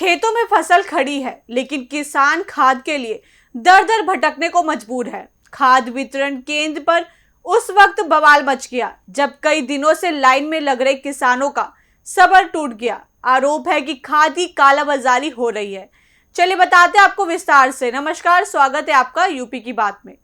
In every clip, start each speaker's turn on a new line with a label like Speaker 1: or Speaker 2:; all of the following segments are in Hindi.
Speaker 1: खेतों में फसल खड़ी है, लेकिन किसान खाद के लिए दर दर भटकने को मजबूर है। खाद वितरण केंद्र पर उस वक्त बवाल मच गया जब कई दिनों से लाइन में लग रहे किसानों का सब्र टूट गया। आरोप है कि खाद की कालाबाजारी हो रही है। चलिए बताते हैं आपको विस्तार से। नमस्कार, स्वागत है आपका यूपी की बात में।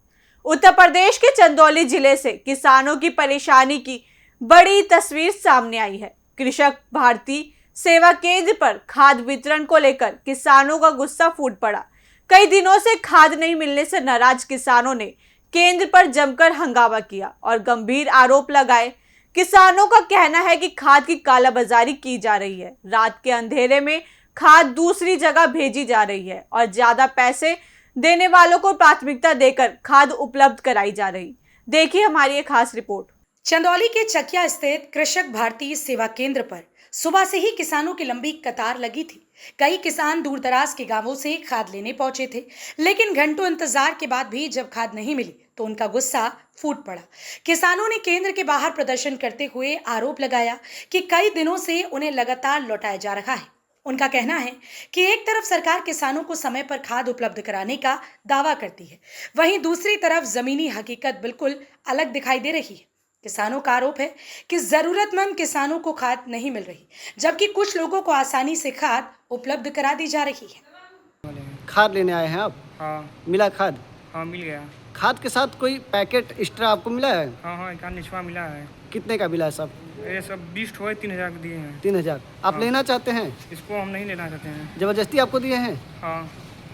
Speaker 1: उत्तर प्रदेश के चंदौली जिले से किसानों की परेशानी की बड़ी तस्वीर सामने आई है। कृषक भारती सेवा केंद्र पर खाद वितरण को लेकर किसानों का गुस्सा फूट पड़ा। कई दिनों से खाद नहीं मिलने से नाराज किसानों ने केंद्र पर जमकर हंगामा किया और गंभीर आरोप लगाए। किसानों का कहना है कि खाद की कालाबाजारी की जा रही है, रात के अंधेरे में खाद दूसरी जगह भेजी जा रही है और ज्यादा पैसे देने वालों को प्राथमिकता देकर खाद उपलब्ध कराई जा रही। देखिए हमारी एक खास रिपोर्ट।
Speaker 2: चंदौली के चकिया स्थित कृषक भारती सेवा केंद्र पर सुबह से ही किसानों की लंबी कतार लगी थी। कई किसान दूर दराज के गांवों से खाद लेने पहुंचे थे, लेकिन घंटों इंतजार के बाद भी जब खाद नहीं मिली तो उनका गुस्सा फूट पड़ा। किसानों ने केंद्र के बाहर प्रदर्शन करते हुए आरोप लगाया कि कई दिनों से उन्हें लगातार लौटाया जा रहा है। उनका कहना है कि एक तरफ सरकार किसानों को समय पर खाद उपलब्ध कराने का दावा करती है, वहीं दूसरी तरफ जमीनी हकीकत बिल्कुल अलग दिखाई दे रही है। किसानों का आरोप है कि जरूरतमंद किसानों को खाद नहीं मिल रही, जबकि कुछ लोगों को आसानी से खाद उपलब्ध करा दी जा रही है।
Speaker 3: खाद लेने आए हैं आप?
Speaker 4: हाँ।
Speaker 3: मिला खाद?
Speaker 4: हाँ, मिल गया।
Speaker 3: खाद के साथ कोई पैकेट एक्स्ट्रा आपको मिला है?
Speaker 4: हाँ, एक निचवा मिला है।
Speaker 3: कितने का मिला है सब?
Speaker 4: ये सब 20 ठो है, 3000 के दिए हैं।
Speaker 3: 3000। आप
Speaker 4: हाँ।
Speaker 3: लेना चाहते हैं?
Speaker 4: इसको हम नहीं लेना चाहते हैं।
Speaker 3: जबरदस्ती आपको दिए हैं?
Speaker 4: हाँ।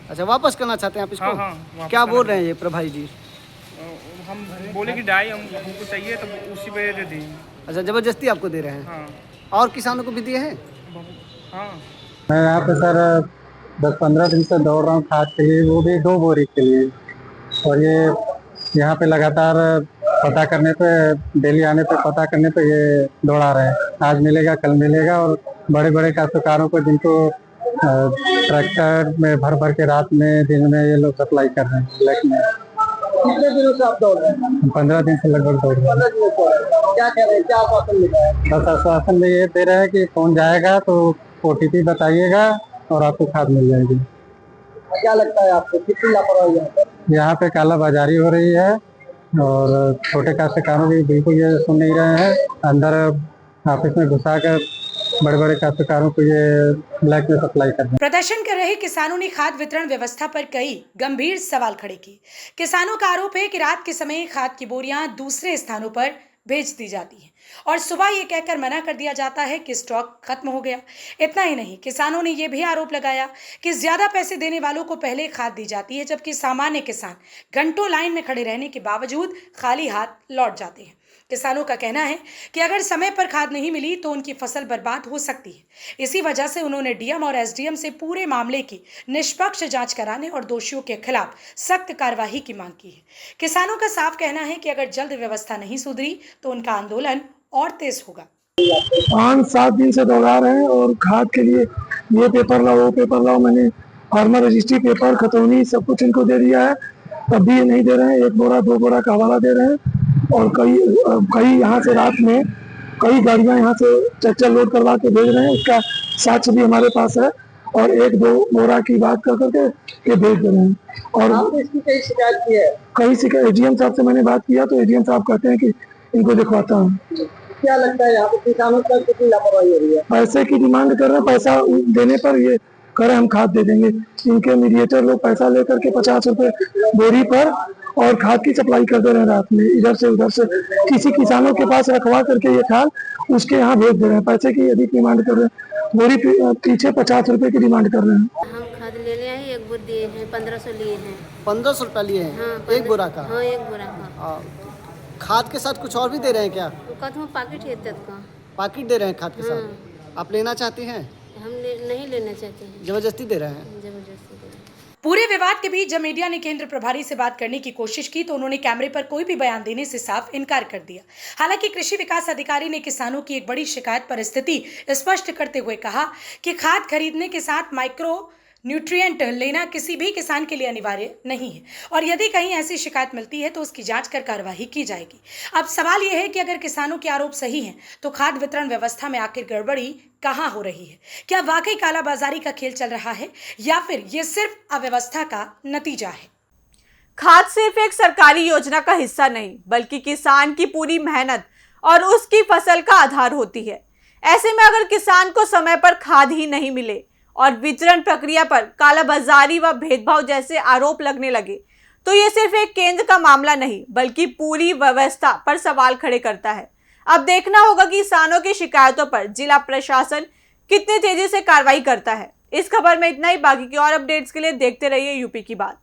Speaker 3: अच्छा, वापस करना चाहते हैं आप इसको?
Speaker 4: हाँ,
Speaker 3: क्या बोल रहे हैं ये प्रभारी जी?
Speaker 4: हम बोले कि डाई हमको चाहिए तो उसी पे दे दी।
Speaker 3: अच्छा, जबरदस्ती आपको दे रहे हैं?
Speaker 4: हाँ।
Speaker 3: और किसानों को भी दिए हैं?
Speaker 4: हाँ।
Speaker 5: मैं यहाँ पे सर 10-15 दिन से दौड़ रहा हूँ खाद के लिए, वो भी 2 बोरी के लिए। और ये यहाँ पे लगातार पता करने पे, डेली आने पे पता करने पे ये दौड़ा रहे हैं, आज मिलेगा कल मिलेगा। और बड़े बड़े काश्तकारों को जिनको ट्रैक्टर में भर भर के रात में दिन में ये लोग सप्लाई कर रहे हैं ब्लैक में।
Speaker 3: कितने दिनों से आप दौड़ रहे हैं?
Speaker 5: 15 दिन से लगभग दौड़ रहे हैं।
Speaker 3: क्या कह रहे हैं, क्या आश्वासन मिला है?
Speaker 5: बस आश्वासन में ये दे रहे हैं कि फोन जाएगा तो OTP बताइएगा और आपको खाद मिल जाएगी।
Speaker 3: क्या लगता है आपको, कितनी लापरवाही है?
Speaker 5: यहाँ पे कालाबाजारी हो रही है और छोटे काश्तकारों की बिल्कुल ये सुन नहीं रहे हैं। अंदर ऑफिस में घुसा कर बड़े बड़े काश्तकारों को ये ब्लैक में सप्लाई कर रहे हैं।
Speaker 2: प्रदर्शन कर रहे किसानों ने खाद वितरण व्यवस्था पर कई गंभीर सवाल खड़े किए। किसानों का आरोप है कि रात के समय खाद की बोरियां दूसरे स्थानों पर भेज दी जाती हैं और सुबह ये कहकर मना कर दिया जाता है कि स्टॉक खत्म हो गया। इतना ही नहीं, किसानों ने यह भी आरोप लगाया कि ज्यादा पैसे देने वालों को पहले खाद दी जाती है, जबकि सामान्य किसान घंटों लाइन में खड़े रहने के बावजूद खाली हाथ लौट जाते हैं। किसानों का कहना है कि अगर समय पर खाद नहीं मिली तो उनकी फसल बर्बाद हो सकती है। इसी वजह से उन्होंने डीएम और एसडीएम से पूरे मामले की निष्पक्ष जांच कराने और दोषियों के खिलाफ सख्त कार्रवाई की मांग की है। किसानों का साफ कहना है कि अगर जल्द व्यवस्था नहीं सुधरी तो उनका आंदोलन और तेज होगा।
Speaker 6: 5-7 दिन से दौड़ा रहे हैं और खाद के लिए ये पेपर लाओ वो पेपर लाओ। मैंने फार्मर रजिस्ट्री पेपर, खतौनी सब कुछ इनको दे दिया है, तब भी ये नहीं दे रहे हैं। 1 बोरा 2 बोरा का हवाला दे रहे हैं और कई यहाँ से रात में कई गाड़ियाँ यहाँ से ट्रैक्टर लोड करवा के भेज रहे हैं। उसका साक्ष्य भी हमारे पास है और 1-2 बोरा की बात कर करके ये भेज दे रहे हैं। और
Speaker 3: आपने इसकी कई शिकायत की है?
Speaker 6: कई शिकायत एडीएम साहब से मैंने बात किया तो एडीएम साहब कहते हैं कि इनको दिखवाता हूँ।
Speaker 3: क्या लगता है यहाँ पे किसानों का कितनी लापरवाही हो रही है?
Speaker 6: पैसे की डिमांड कर रहे हैं, पैसा देने पर ये कह रहे हम खाद दे देंगे। इनके मीडिएटर लोग पैसा लेकर के 50 रुपए बोरी पर और खाद की सप्लाई कर दे रहे हैं रात में, इधर से उधर से किसी किसानों के पास रखवा करके ये खाद उसके यहाँ भेज दे रहे हैं। पैसे की अधिक डिमांड कर रहे हैं, बोरी पीछे 50 रुपए की डिमांड कर रहे हैं।
Speaker 7: हम खाद लेने आए, 1 बोर दिए हैं, 1500 लिए हैं।
Speaker 3: 1500 रुपया लिए हैं?
Speaker 7: हाँ,
Speaker 3: 1 बोरा का?
Speaker 7: हाँ, 1 बोरा का।
Speaker 3: खाद के साथ कुछ और भी दे रहे हैं क्या?
Speaker 7: पाकिट है का
Speaker 3: पाकिट दे रहे हैं खाद के साथ? आप लेना चाहती हैं?
Speaker 7: हम नहीं लेना चाहते हैं।
Speaker 3: जबरदस्ती दे रहे हैं?
Speaker 7: जबरदस्ती दे रहे हैं।
Speaker 2: पूरे विवाद के बीच जब मीडिया ने केंद्र प्रभारी से बात करने की कोशिश की तो उन्होंने कैमरे पर कोई भी बयान देने से साफ इनकार कर दिया। हालांकि कृषि विकास अधिकारी ने किसानों की एक बड़ी शिकायत पर स्थिति स्पष्ट करते हुए कहा कि खाद खरीदने के साथ माइक्रो न्यूट्रिएंट लेना किसी भी किसान के लिए अनिवार्य नहीं है और यदि कहीं ऐसी शिकायत मिलती है तो उसकी जांच कर कार्रवाई की जाएगी। अब सवाल यह है कि अगर किसानों के आरोप सही हैं तो खाद वितरण व्यवस्था में आखिर गड़बड़ी कहां हो रही है? क्या वाकई कालाबाजारी का खेल चल रहा है या फिर ये सिर्फ अव्यवस्था का नतीजा है?
Speaker 1: खाद सिर्फ एक सरकारी योजना का हिस्सा नहीं बल्कि किसान की पूरी मेहनत और उसकी फसल का आधार होती है। ऐसे में अगर किसान को समय पर खाद ही नहीं मिले और वितरण प्रक्रिया पर कालाबाजारी व भेदभाव जैसे आरोप लगने लगे तो ये सिर्फ एक केंद्र का मामला नहीं बल्कि पूरी व्यवस्था पर सवाल खड़े करता है। अब देखना होगा कि किसानों की शिकायतों पर जिला प्रशासन कितनी तेजी से कार्रवाई करता है। इस खबर में इतना ही। बाकी की और अपडेट्स के लिए देखते रहिए यूपी की बात।